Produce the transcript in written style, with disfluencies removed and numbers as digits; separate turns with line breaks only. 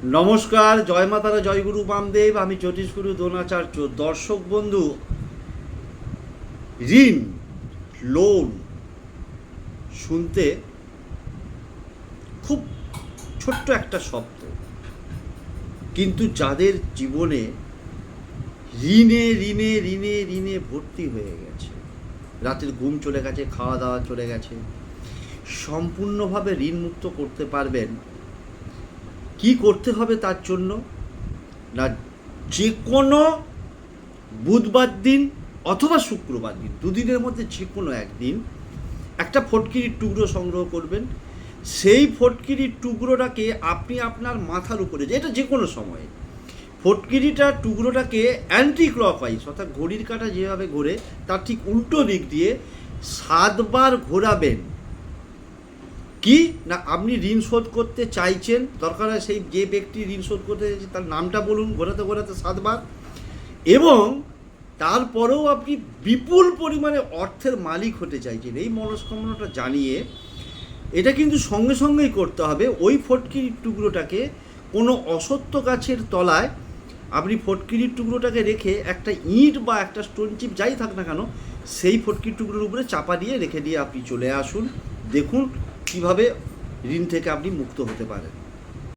নমস্কার, জয় মাতারা, জয় গুরু বামদেব। আমি জ্যোতিষগুরু দ্রোণাচার্য। দর্শক বন্ধু, ঋণ, লোন শুনতে খুব ছোট্ট একটা শব্দ, কিন্তু যাদের জীবনে ঋণে ঋণে ঋণে ঋণে ভর্তি হয়ে গেছে, রাতের ঘুম চলে গেছে, খাওয়া দাওয়া চলে গেছে, সম্পূর্ণভাবে ঋণ মুক্ত করতে পারবেন। কি করতে হবে তার জন্য? না, যে কোনো বুধবার দিন অথবা শুক্রবার দিন, দুদিনের মধ্যে যে কোনো একদিন একটা ফটকিরির টুকরো সংগ্রহ করবেন। সেই ফটকিরির টুকরোটাকে আপনি আপনার মাথার উপরে, এটা যে কোনো সময়ে, ফটকিরিটার টুকরোটাকে অ্যান্টি ক্লকওয়াইজ, অর্থাৎ ঘড়ির কাঁটা যেভাবে ঘোরে তার ঠিক উল্টো দিক দিয়ে 7বার ঘোরাবেন। কি না, আপনি ঋণ শোধ করতে চাইছেন, দরকার হয় সেই যে ব্যক্তি ঋণ শোধ করতে চাইছে তার নামটা বলুন, ঘোরাতে ঘোরাতে 7বার। এবং তারপরেও আপনি বিপুল পরিমাণে অর্থের মালিক হতে চাইছেন, এই মনস্কামনাটা জানিয়ে এটা কিন্তু সঙ্গে সঙ্গেই করতে হবে। ওই ফটকিরির টুকরোটাকে কোনো অসত্য গাছের তলায় আপনি ফটকিরির টুকরোটাকে রেখে একটা ইঁট বা একটা স্টোন চিপ যাই থাক না কেন, সেই ফটকির টুকরোর উপরে চাপা দিয়ে রেখে দিয়ে আপনি চলে আসুন। দেখুন কীভাবে ঋণ থেকে আপনি মুক্ত হতে পারেন।